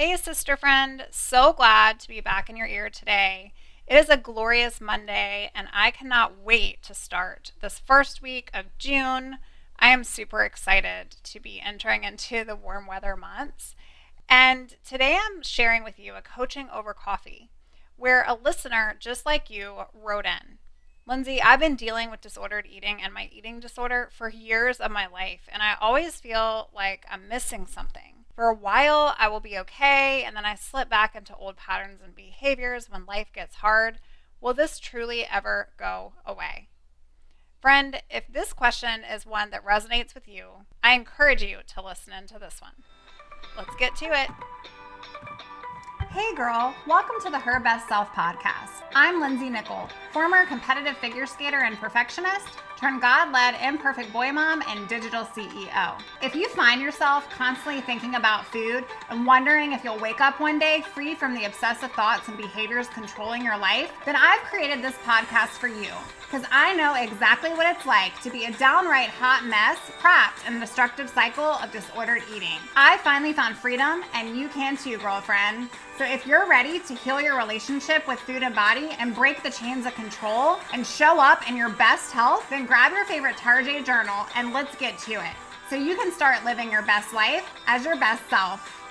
Hey, sister friend, so glad to be back in your ear today. It is a glorious Monday, and I cannot wait to start this first week of June. I am super excited to be entering into the warm weather months. And today I'm sharing with you a coaching over coffee, where a listener just like you wrote in. Lindsay, I've been dealing with disordered eating and my eating disorder for years of my life, and I always feel like I'm missing something. For a while, I will be okay, and then I slip back into old patterns and behaviors when life gets hard. Will this truly ever go away? Friend, if this question is one that resonates with you, I encourage you to listen into this one. Let's get to it. Hey girl, welcome to the Her Best Self podcast. I'm Lindsay Nickel, former competitive figure skater and perfectionist, turned God-led imperfect boy mom and digital CEO. If you find yourself constantly thinking about food and wondering if you'll wake up one day free from the obsessive thoughts and behaviors controlling your life, then I've created this podcast for you because I know exactly what it's like to be a downright hot mess trapped in a destructive cycle of disordered eating. I finally found freedom, and you can too, girlfriend. So if you're ready to heal your relationship with food and body and break the chains of control and show up in your best health, then grab your favorite Tarjay journal and let's get to it so you can start living your best life as your best self.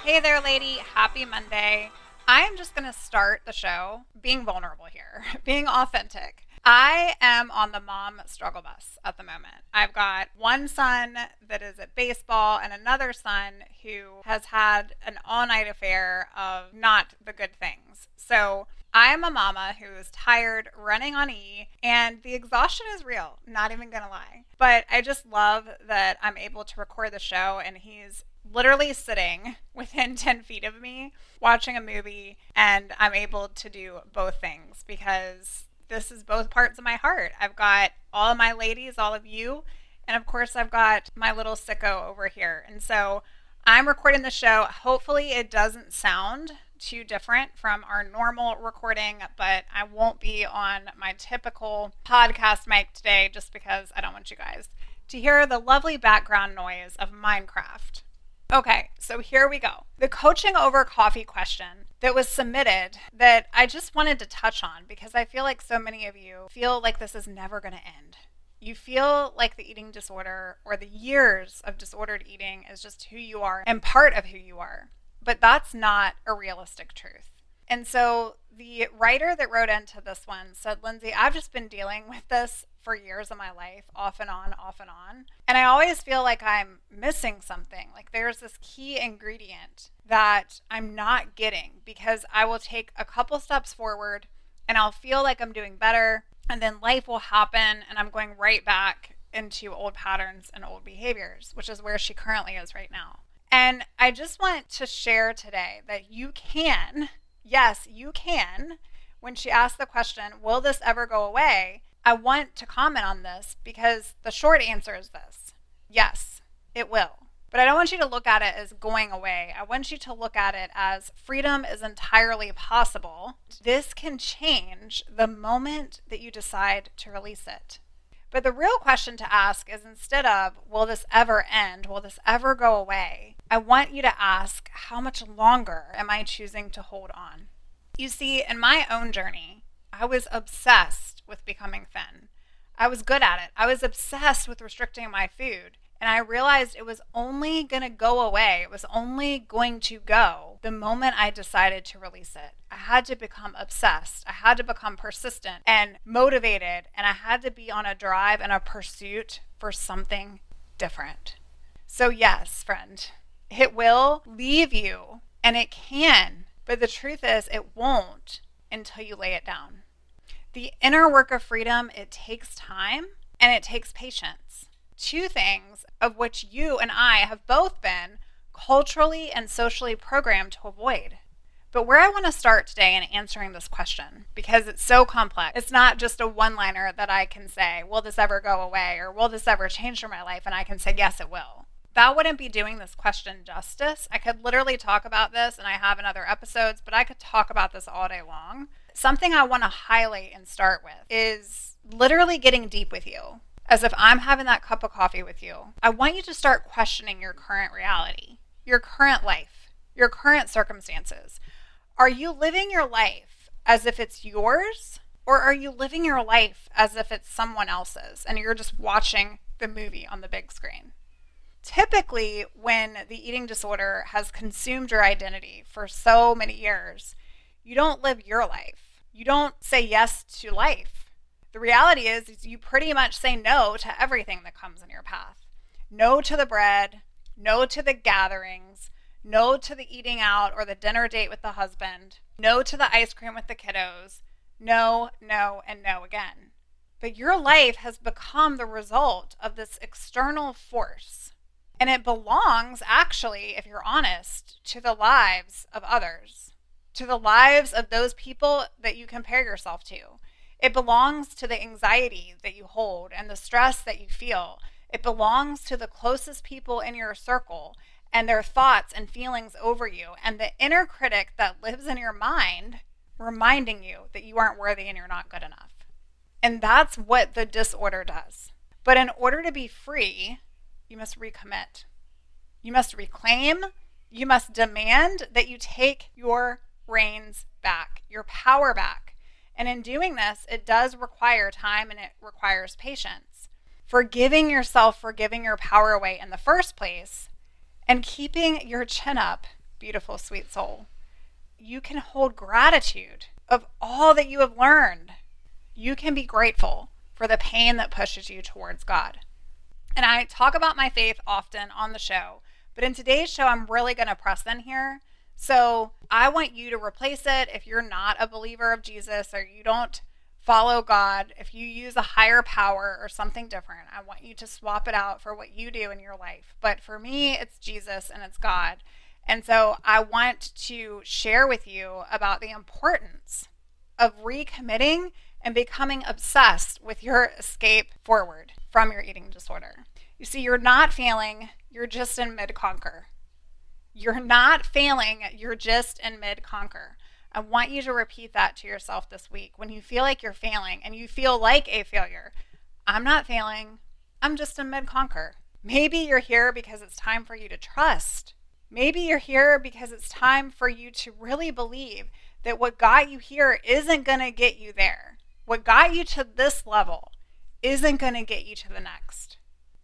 Hey there, lady. Happy Monday. I am just going to start the show being vulnerable here, being authentic. I am on the mom struggle bus at the moment. I've got one son that is at baseball and another son who has had an all-night affair of not the good things. So I am a mama who is tired, running on E, and the exhaustion is real, not even gonna lie. But I just love that I'm able to record the show and he's literally sitting within 10 feet of me watching a movie, and I'm able to do both things because this is both parts of my heart. I've got all of my ladies, all of you, and of course I've got my little sicko over here. And so I'm recording the show. Hopefully it doesn't sound too different from our normal recording, but I won't be on my typical podcast mic today just because I don't want you guys to hear the lovely background noise of Minecraft. Okay, so here we go. The coaching over coffee question that was submitted that I just wanted to touch on because I feel like so many of you feel like this is never going to end. You feel like the eating disorder or the years of disordered eating is just who you are and part of who you are. But that's not a realistic truth. And so the writer that wrote into this one said, Lindsay, I've just been dealing with this for years of my life, off and on, off and on. And I always feel like I'm missing something. Like there's this key ingredient that I'm not getting because I will take a couple steps forward and I'll feel like I'm doing better. And then life will happen and I'm going right back into old patterns and old behaviors, which is where she currently is right now. And I just want to share today that you can, yes, you can, when she asked the question, will this ever go away? I want to comment on this because the short answer is this. Yes, it will. But I don't want you to look at it as going away. I want you to look at it as freedom is entirely possible. This can change the moment that you decide to release it. But the real question to ask is instead of, will this ever end? Will this ever go away? I want you to ask, how much longer am I choosing to hold on? You see, in my own journey, I was obsessed with becoming thin. I was good at it. I was obsessed with restricting my food. And I realized it was only going to go away. It was only going to go the moment I decided to release it. I had to become obsessed. I had to become persistent and motivated. And I had to be on a drive and a pursuit for something different. So yes, friend, it will leave you and it can. But the truth is it won't until you lay it down. The inner work of freedom, it takes time and it takes patience. Two things of which you and I have both been culturally and socially programmed to avoid. But where I want to start today in answering this question, because it's so complex, it's not just a one-liner that I can say, will this ever go away? Or will this ever change for my life? And I can say, yes, it will. That wouldn't be doing this question justice. I could literally talk about this, and I have in other episodes, but I could talk about this all day long. Something I want to highlight and start with is literally getting deep with you. as if I'm having that cup of coffee with you, I want you to start questioning your current reality, your current life, your current circumstances. Are you living your life as if it's yours, or are you living your life as if it's someone else's and you're just watching the movie on the big screen? Typically, when the eating disorder has consumed your identity for so many years, you don't live your life. You don't say yes to life. The reality is you pretty much say no to everything that comes in your path. No to the bread, no to the gatherings, no to the eating out or the dinner date with the husband, no to the ice cream with the kiddos, no, no, and no again. But your life has become the result of this external force. And it belongs, actually, if you're honest, to the lives of others, to the lives of those people that you compare yourself to. It belongs to the anxiety that you hold and the stress that you feel. It belongs to the closest people in your circle and their thoughts and feelings over you, and the inner critic that lives in your mind reminding you that you aren't worthy and you're not good enough. And that's what the disorder does. But in order to be free, you must recommit. You must reclaim. You must demand that you take your reins back, your power back. And in doing this, it does require time and it requires patience. Forgiving yourself for giving your power away in the first place and keeping your chin up, beautiful, sweet soul. You can hold gratitude of all that you have learned. You can be grateful for the pain that pushes you towards God. And I talk about my faith often on the show, but in today's show, I'm really going to press in here. So I want you to replace it if you're not a believer of Jesus or you don't follow God. If you use a higher power or something different, I want you to swap it out for what you do in your life. But for me, it's Jesus and it's God. And so I want to share with you about the importance of recommitting and becoming obsessed with your escape forward from your eating disorder. You see, you're not failing, you're just in mid-conquer. You're not failing, you're just in mid-conquer. I want you to repeat that to yourself this week. When you feel like you're failing and you feel like a failure, I'm not failing, I'm just in mid-conquer. Maybe you're here because it's time for you to trust. Maybe you're here because it's time for you to really believe that what got you here isn't going to get you there. What got you to this level isn't going to get you to the next.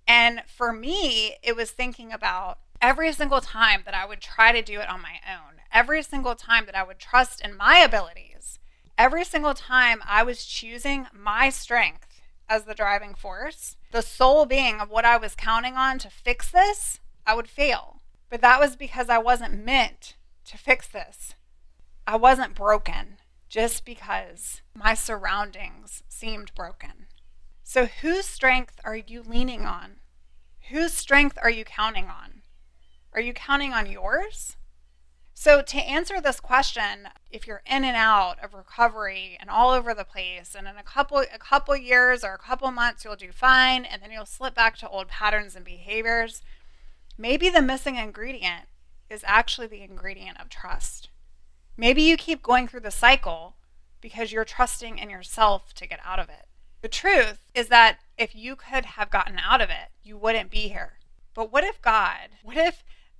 And for me, it was thinking about every single time that I would try to do it on my own, every single time that I would trust in my abilities, every single time I was choosing my strength as the driving force, the sole being of what I was counting on to fix this, I would fail. But that was because I wasn't meant to fix this. I wasn't broken just because my surroundings seemed broken. So whose strength are you leaning on? Whose strength are you counting on? Are you counting on yours? So to answer this question, if you're in and out of recovery and all over the place, and in a couple years or a couple months you'll do fine, and then you'll slip back to old patterns and behaviors, maybe the missing ingredient is actually the ingredient of trust. Maybe you keep going through the cycle because you're trusting in yourself to get out of it. The truth is that if you could have gotten out of it, you wouldn't be here. But what if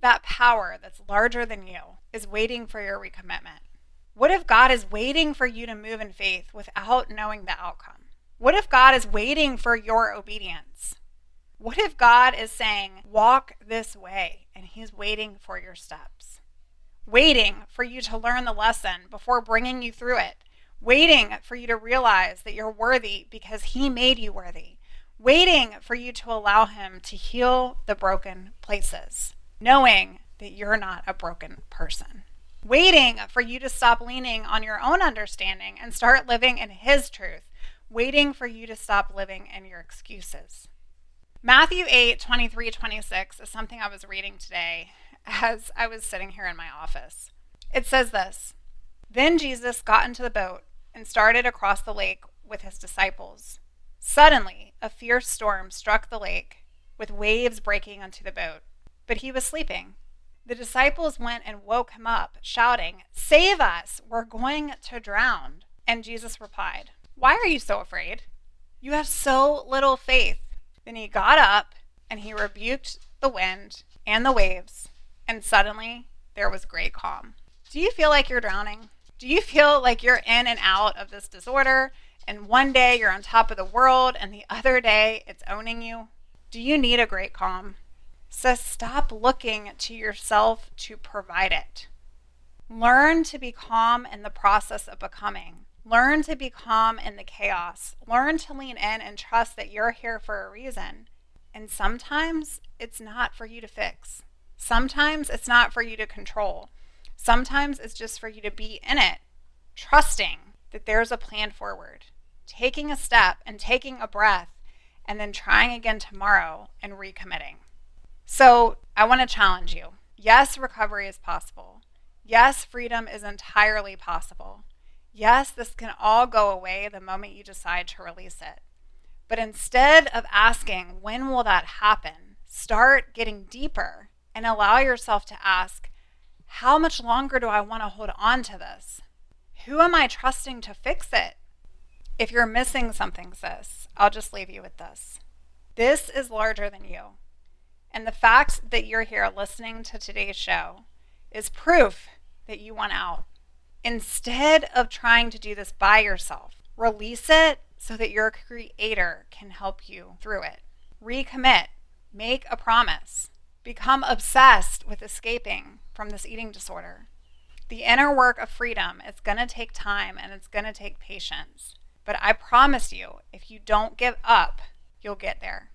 that power that's larger than you is waiting for your recommitment? What if God is waiting for you to move in faith without knowing the outcome? What if God is waiting for your obedience? What if God is saying, walk this way, and he's waiting for your steps? Waiting for you to learn the lesson before bringing you through it. Waiting for you to realize that you're worthy because he made you worthy. Waiting for you to allow him to heal the broken places, knowing that you're not a broken person. Waiting for you to stop leaning on your own understanding and start living in his truth. Waiting for you to stop living in your excuses. Matthew 8:23-26 is something I was reading today as I was sitting here in my office. It says this: Then Jesus got into the boat and started across the lake with his disciples. Suddenly, a fierce storm struck the lake, with waves breaking onto the boat, but he was sleeping. The disciples went and woke him up, shouting, "Save us, we're going to drown." And Jesus replied, "Why are you so afraid? You have so little faith." Then he got up and he rebuked the wind and the waves, and suddenly there was great calm. Do you feel like you're drowning? Do you feel like you're in and out of this disorder, and one day you're on top of the world and the other day it's owning you? Do you need a great calm? So stop looking to yourself to provide it. Learn to be calm in the process of becoming. Learn to be calm in the chaos. Learn to lean in and trust that you're here for a reason. And sometimes it's not for you to fix. Sometimes it's not for you to control. Sometimes it's just for you to be in it, trusting that there's a plan forward, taking a step and taking a breath, and then trying again tomorrow and recommitting. So I want to challenge you. Yes, recovery is possible. Yes, freedom is entirely possible. Yes, this can all go away the moment you decide to release it. But instead of asking, when will that happen, start getting deeper and allow yourself to ask, how much longer do I want to hold on to this? Who am I trusting to fix it? If you're missing something, sis, I'll just leave you with this. This is larger than you. And the fact that you're here listening to today's show is proof that you want out. Instead of trying to do this by yourself, release it so that your creator can help you through it. Recommit. Make a promise. Become obsessed with escaping from this eating disorder. The inner work of freedom is going to take time and it's going to take patience. But I promise you, if you don't give up, you'll get there.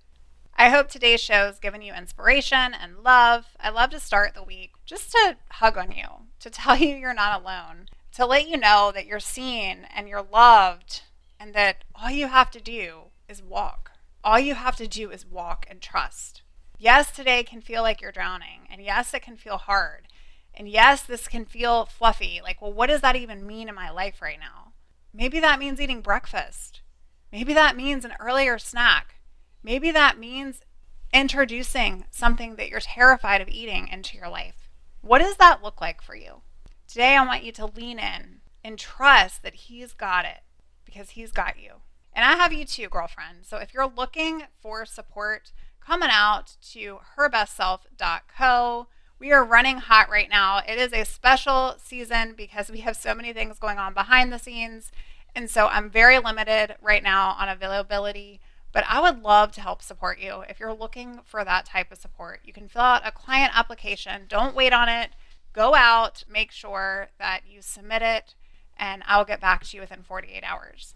I hope today's show has given you inspiration and love. I love to start the week just to hug on you, to tell you you're not alone, to let you know that you're seen and you're loved, and that all you have to do is walk. All you have to do is walk and trust. Yes, today can feel like you're drowning, and yes, it can feel hard. And yes, this can feel fluffy. Like, well, what does that even mean in my life right now? Maybe that means eating breakfast. Maybe that means an earlier snack. Maybe that means introducing something that you're terrified of eating into your life. What does that look like for you? Today, I want you to lean in and trust that he's got it because he's got you. And I have you too, girlfriend. So if you're looking for support, coming out to herbestself.co. We are running hot right now. It is a special season because we have so many things going on behind the scenes. And so I'm very limited right now on availability, but I would love to help support you. If you're looking for that type of support, you can fill out a client application. Don't wait on it. Go out, make sure that you submit it, and I'll get back to you within 48 hours.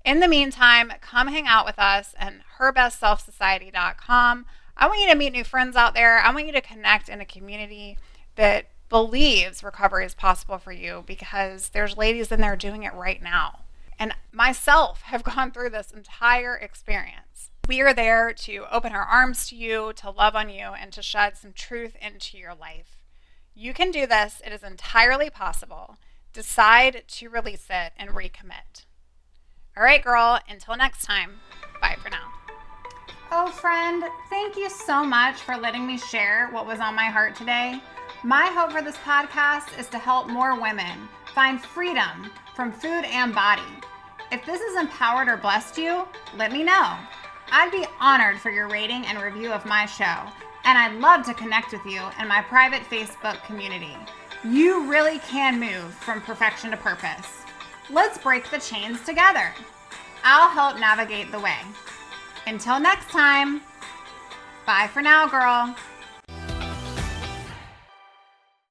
In the meantime, come hang out with us at herbestselfsociety.com. I want you to meet new friends out there. I want you to connect in a community that believes recovery is possible for you, because there's ladies in there doing it right now. And myself have gone through this entire experience. We are there to open our arms to you, to love on you, and to shed some truth into your life. You can do this. It is entirely possible. Decide to release it and recommit. All right, girl, until next time, bye for now. Oh, friend, thank you so much for letting me share what was on my heart today. My hope for this podcast is to help more women find freedom from food and body. If this has empowered or blessed you, let me know. I'd be honored for your rating and review of my show, and I'd love to connect with you in my private Facebook community. You really can move from perfection to purpose. Let's break the chains together. I'll help navigate the way. Until next time, bye for now, girl.